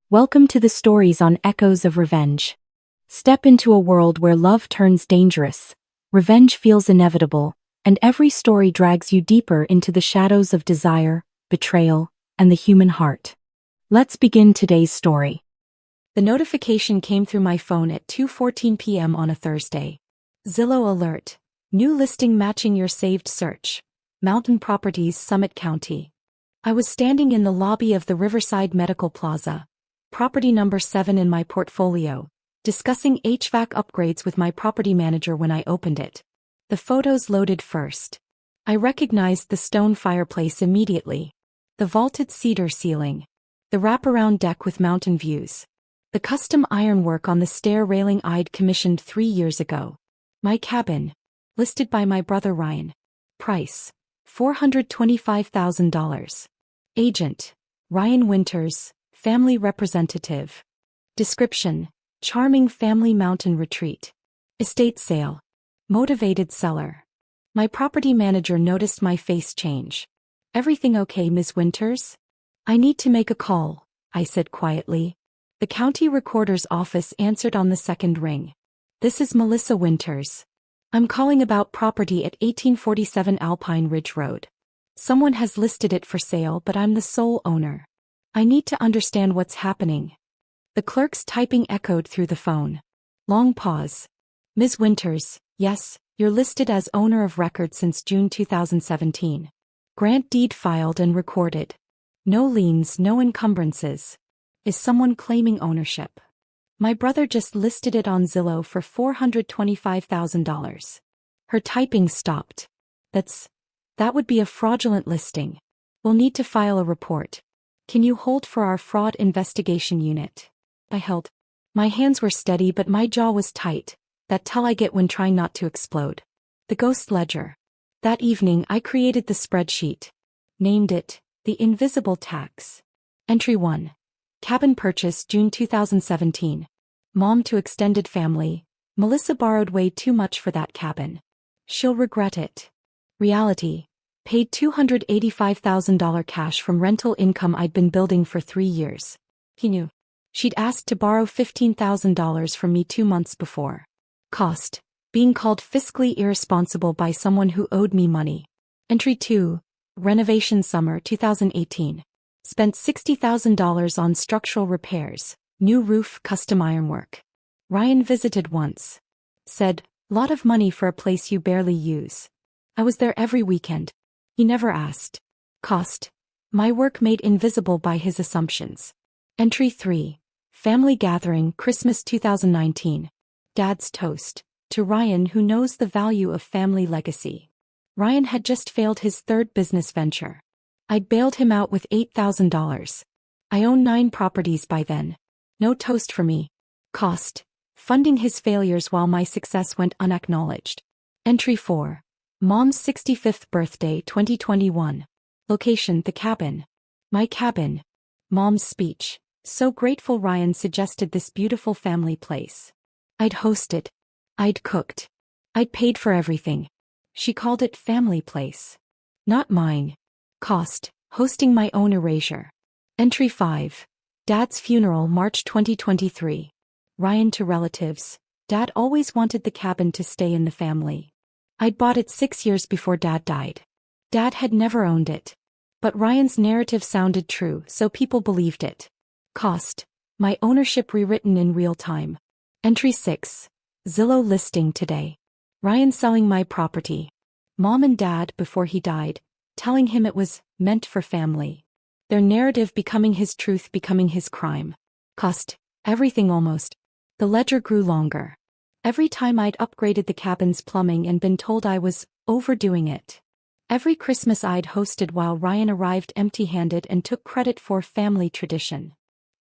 Welcome to the stories on Echoes of Revenge. Step into a world where love turns dangerous, revenge feels inevitable, and every story drags you deeper into the shadows of desire, betrayal, and the human heart. Let's begin today's story. The notification came through my phone at 2:14 p.m. on a Thursday. Zillow alert. New listing matching your saved search. Mountain Properties, Summit County. I was standing in the lobby of the Riverside Medical Plaza, property number 7 in my portfolio, discussing HVAC upgrades with my property manager when I opened it. The photos loaded first. I recognized the stone fireplace immediately. The vaulted cedar ceiling. The wraparound deck with mountain views. The custom ironwork on the stair railing I'd commissioned 3 years ago. My cabin. Listed by my brother Ryan. Price. $425,000. Agent. Ryan Winters, family representative. Description. Charming family mountain retreat. Estate sale. Motivated seller. My property manager noticed my face change. Everything okay, Ms. Winters? I need to make a call, I said quietly. The county recorder's office answered on the second ring. This is Melissa Winters. I'm calling about property at 1847 Alpine Ridge Road. Someone has listed it for sale, but I'm the sole owner. I need to understand what's happening. The clerk's typing echoed through the phone. Long pause. Ms. Winters, yes, you're listed as owner of record since June 2017. Grant deed filed and recorded. No liens, no encumbrances. Is someone claiming ownership? My brother just listed it on Zillow for $425,000. Her typing stopped. That would be a fraudulent listing. We'll need to file a report. Can you hold for our fraud investigation unit? I held. My hands were steady but my jaw was tight, that tell I get when trying not to explode. The ghost ledger. That evening I created the spreadsheet. Named it, The Invisible Tax. Entry 1. Cabin purchase June 2017. Mom to extended family. Melissa borrowed way too much for that cabin. She'll regret it. Reality. Paid $285,000 cash from rental income I'd been building for 3 years. He knew. She'd asked to borrow $15,000 from me 2 months before. Cost. Being called fiscally irresponsible by someone who owed me money. Entry 2. Renovation summer 2018. Spent $60,000 on structural repairs, new roof, custom ironwork. Ryan visited once. Said, lot of money for a place you barely use. I was there every weekend. He never asked. Cost. My work made invisible by his assumptions. Entry 3. Family gathering, Christmas 2019. Dad's toast. To Ryan, who knows the value of family legacy. Ryan had just failed his 3rd business venture. I'd bailed him out with $8,000. I own 9 properties by then. No toast for me. Cost. Funding his failures while my success went unacknowledged. Entry 4. Mom's 65th birthday 2021. Location, the cabin. My cabin. Mom's speech. So grateful Ryan suggested this beautiful family place. I'd hosted. I'd cooked. I'd paid for everything. She called it family place. Not mine. Cost. Hosting my own erasure. Entry 5. Dad's funeral March 2023. Ryan to relatives. Dad always wanted the cabin to stay in the family. I'd bought it 6 years before Dad died. Dad had never owned it. But Ryan's narrative sounded true, so people believed it. Cost. My ownership rewritten in real time. Entry 6. Zillow listing today. Ryan selling my property. Mom and Dad, before he died, telling him it was meant for family. Their narrative becoming his truth, becoming his crime. Cost. Everything almost. The ledger grew longer. Every time I'd upgraded the cabin's plumbing and been told I was overdoing it. Every Christmas I'd hosted while Ryan arrived empty-handed and took credit for family tradition.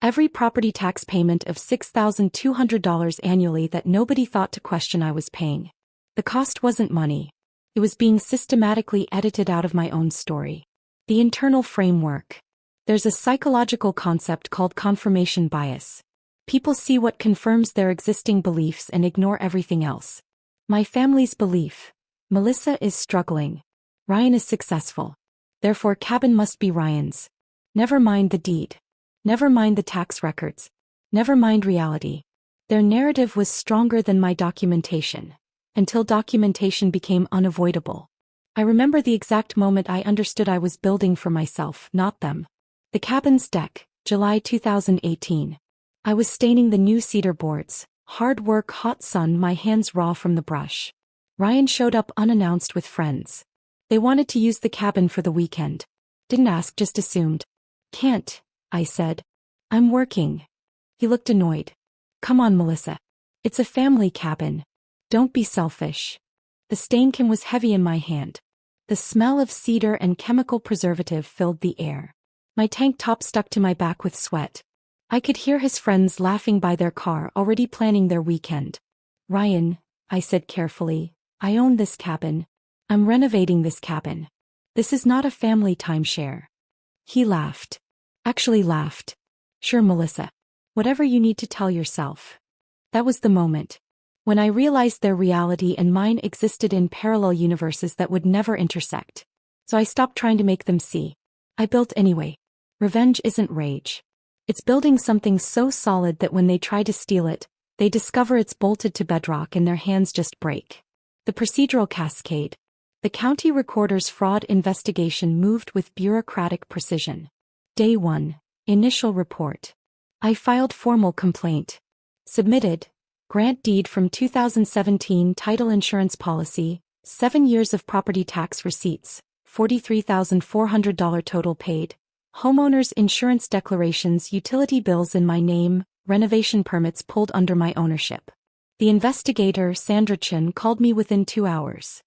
Every property tax payment of $6,200 annually that nobody thought to question I was paying. The cost wasn't money. It was being systematically edited out of my own story. The internal framework. There's a psychological concept called confirmation bias. People see what confirms their existing beliefs and ignore everything else. My family's belief. Melissa is struggling. Ryan is successful. Therefore cabin must be Ryan's. Never mind the deed. Never mind the tax records. Never mind reality. Their narrative was stronger than my documentation. Until documentation became unavoidable. I remember the exact moment I understood I was building for myself, not them. The cabin's deck, July 2018. I was staining the new cedar boards. Hard work, hot sun, my hands raw from the brush. Ryan showed up unannounced with friends. They wanted to use the cabin for the weekend. Didn't ask, just assumed. Can't, I said. I'm working. He looked annoyed. Come on, Melissa. It's a family cabin. Don't be selfish. The stain can was heavy in my hand. The smell of cedar and chemical preservative filled the air. My tank top stuck to my back with sweat. I could hear his friends laughing by their car, already planning their weekend. Ryan, I said carefully, I own this cabin. I'm renovating this cabin. This is not a family timeshare. He laughed. Actually laughed. Sure, Melissa. Whatever you need to tell yourself. That was the moment. When I realized their reality and mine existed in parallel universes that would never intersect. So I stopped trying to make them see. I built anyway. Revenge isn't rage. It's building something so solid that when they try to steal it, they discover it's bolted to bedrock and their hands just break. The procedural cascade. The county recorder's fraud investigation moved with bureaucratic precision. Day 1. Initial report. I filed formal complaint. Submitted. Grant deed from 2017 title insurance policy, 7 years of property tax receipts, $43,400 total paid. Homeowners insurance declarations, utility bills in my name, renovation permits pulled under my ownership. The investigator, Sandra Chen, called me within 2 hours.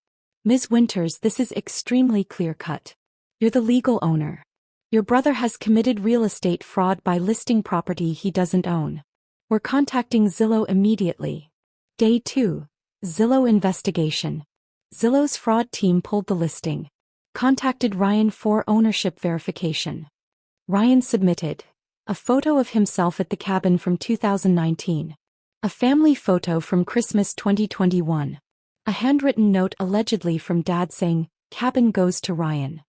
Ms. Winters, this is extremely clear-cut. You're the legal owner. Your brother has committed real estate fraud by listing property he doesn't own. We're contacting Zillow immediately. Day 2. Zillow investigation. Zillow's fraud team pulled the listing. Contacted Ryan for ownership verification. Ryan submitted a photo of himself at the cabin from 2019. A family photo from Christmas 2021. A handwritten note allegedly from Dad saying, cabin goes to Ryan.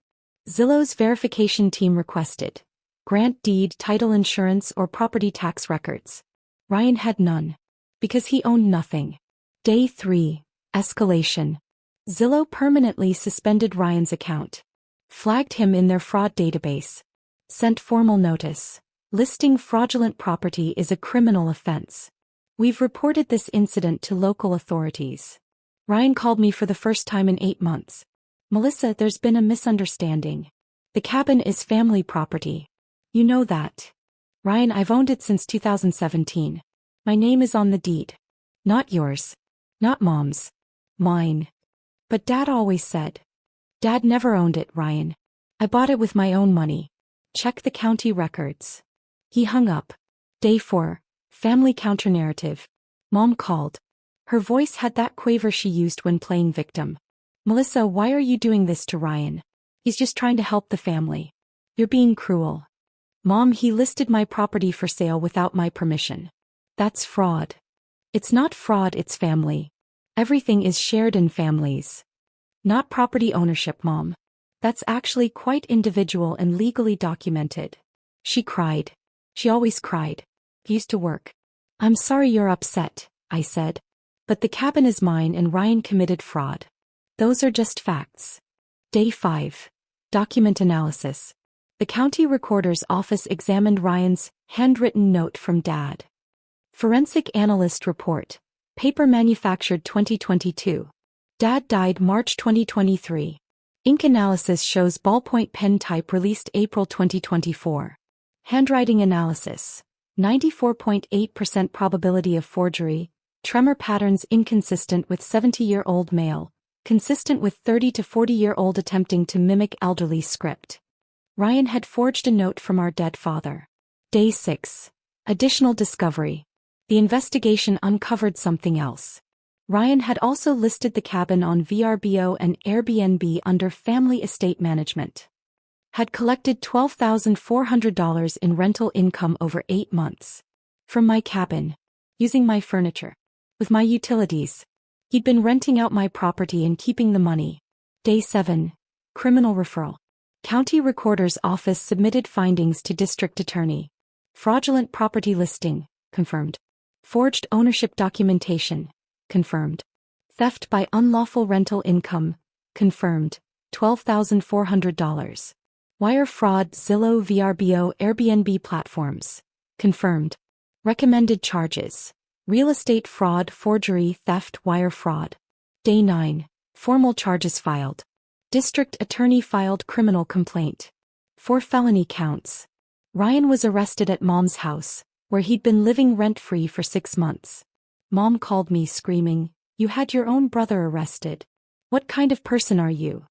Zillow's verification team requested grant deed, title insurance or property tax records. Ryan had none. Because he owned nothing. Day 3. Escalation. Zillow permanently suspended Ryan's account. Flagged him in their fraud database. Sent formal notice. Listing fraudulent property is a criminal offense. We've reported this incident to local authorities. Ryan called me for the first time in 8 months. Melissa, there's been a misunderstanding. The cabin is family property. You know that. Ryan, I've owned it since 2017. My name is on the deed. Not yours. Not Mom's. Mine. But Dad always said. Dad never owned it, Ryan. I bought it with my own money. Check the county records. He hung up. Day 4. Family counter-narrative. Mom called. Her voice had that quaver she used when playing victim. Melissa, why are you doing this to Ryan? He's just trying to help the family. You're being cruel. Mom, he listed my property for sale without my permission. That's fraud. It's not fraud, it's family. Everything is shared in families. Not property ownership, Mom. That's actually quite individual and legally documented. She cried. She always cried. Used to work. I'm sorry you're upset, I said. But the cabin is mine and Ryan committed fraud. Those are just facts. Day 5. Document analysis. The county recorder's office examined Ryan's handwritten note from Dad. Forensic analyst report. Paper manufactured 2022. Dad died March 2023. Ink analysis shows ballpoint pen type released April 2024. Handwriting analysis. 94.8% probability of forgery. Tremor patterns inconsistent with 70-year-old male. Consistent with 30 to 40-year-old attempting to mimic elderly script. Ryan had forged a note from our dead father. Day 6. Additional discovery. The investigation uncovered something else. Ryan had also listed the cabin on VRBO and Airbnb under family estate management. Had collected $12,400 in rental income over 8 months. From my cabin. Using my furniture. With my utilities. He'd been renting out my property and keeping the money. Day 7. Criminal referral. County Recorder's Office submitted findings to District Attorney. Fraudulent property listing, confirmed. Forged ownership documentation, confirmed. Theft by unlawful rental income, confirmed, $12,400. Wire fraud, Zillow, VRBO, Airbnb platforms, confirmed. Recommended charges: real estate fraud, forgery, theft, wire fraud. Day 9. Formal charges filed. District attorney filed criminal complaint. 4 felony counts. Ryan was arrested at Mom's house, where he'd been living rent-free for 6 months. Mom called me screaming, "You had your own brother arrested. What kind of person are you?"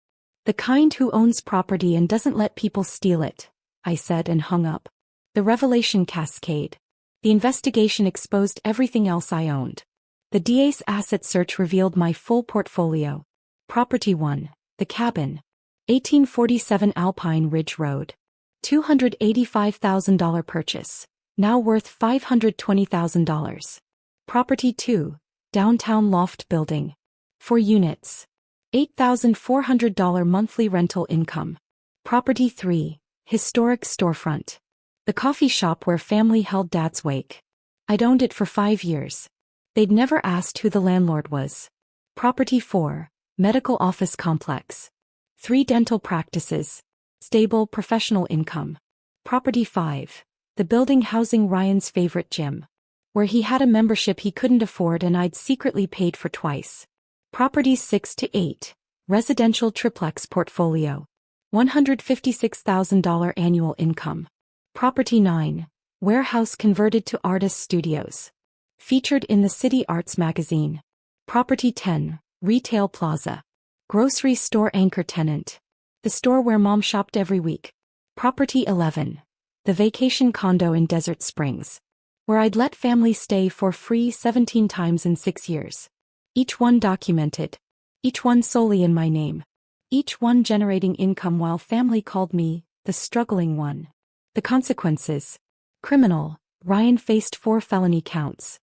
"The kind who owns property and doesn't let people steal it," I said and hung up. The revelation cascade. The investigation exposed everything else I owned. The DA's asset search revealed my full portfolio. Property 1, the cabin. 1847 Alpine Ridge Road. $285,000 purchase, now worth $520,000. Property 2, downtown loft building. 4 units. $8,400 monthly rental income. Property 3, historic storefront. The coffee shop where family held Dad's wake. I'd owned it for 5 years. They'd never asked who the landlord was. Property 4, medical office complex. 3 dental practices. Stable professional income. Property 5, the building housing Ryan's favorite gym, where he had a membership he couldn't afford and I'd secretly paid for twice. Properties 6 to 8, residential triplex portfolio. $156,000 annual income. Property 9, warehouse converted to artist studios. Featured in the City Arts magazine. Property 10, retail plaza. Grocery store anchor tenant. The store where Mom shopped every week. Property 11, the vacation condo in Desert Springs, where I'd let family stay for free 17 times in 6 years. Each one documented. Each one solely in my name. Each one generating income while family called me the struggling one. The consequences: criminal, Ryan faced 4 felony counts.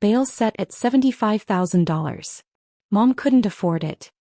Bail set at $75,000. Mom couldn't afford it.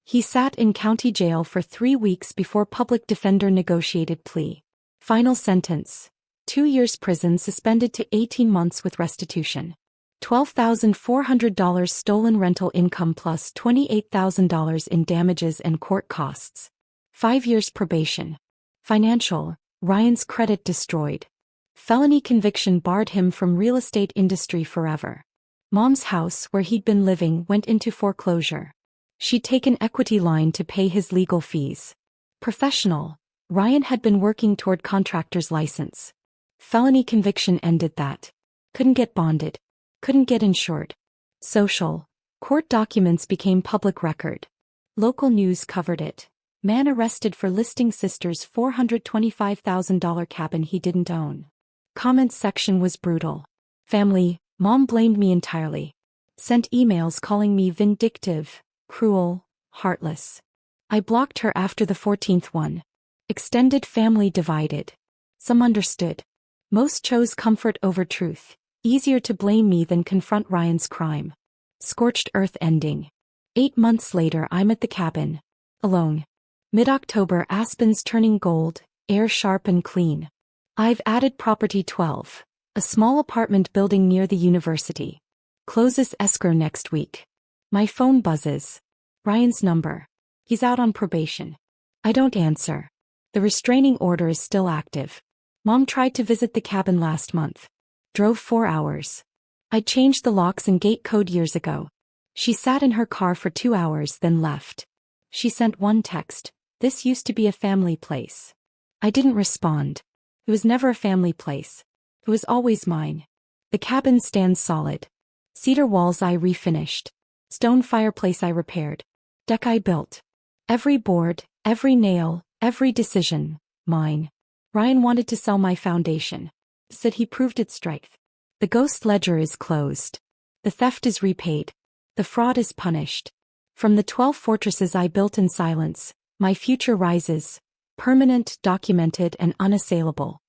He sat in county jail for 3 weeks before public defender negotiated plea. Final sentence: 2 years prison suspended to 18 months with restitution. $12,400 stolen rental income plus $28,000 in damages and court costs. 5 years probation. Financial: Ryan's credit destroyed. Felony conviction barred him from real estate industry forever. Mom's house where he'd been living went into foreclosure. She'd taken equity line to pay his legal fees. Professional: Ryan had been working toward contractor's license. Felony conviction ended that. Couldn't get bonded. Couldn't get insured. Social: court documents became public record. Local news covered it. Man arrested for listing sister's $425,000 cabin he didn't own. Comments section was brutal. Family: Mom blamed me entirely. Sent emails calling me vindictive, cruel, heartless. I blocked her after the 14th one. Extended family divided. Some understood. Most chose comfort over truth. Easier to blame me than confront Ryan's crime. Scorched earth ending. 8 months later I'm at the cabin. Alone. Mid-October, aspens turning gold, air sharp and clean. I've added property 12, a small apartment building near the university. Closes escrow next week. My phone buzzes. Ryan's number. He's out on probation. I don't answer. The restraining order is still active. Mom tried to visit the cabin last month. Drove 4 hours. I changed the locks and gate code years ago. She sat in her car for 2 hours then left. She sent one text: "This used to be a family place." I didn't respond. It was never a family place. It was always mine. The cabin stands solid. Cedar walls I refinished. Stone fireplace I repaired. Deck I built. Every board, every nail, every decision, mine. Ryan wanted to sell my foundation. Said he proved its strength. The ghost ledger is closed. The theft is repaid. The fraud is punished. From the 12 fortresses I built in silence, my future rises, permanent, documented, and unassailable.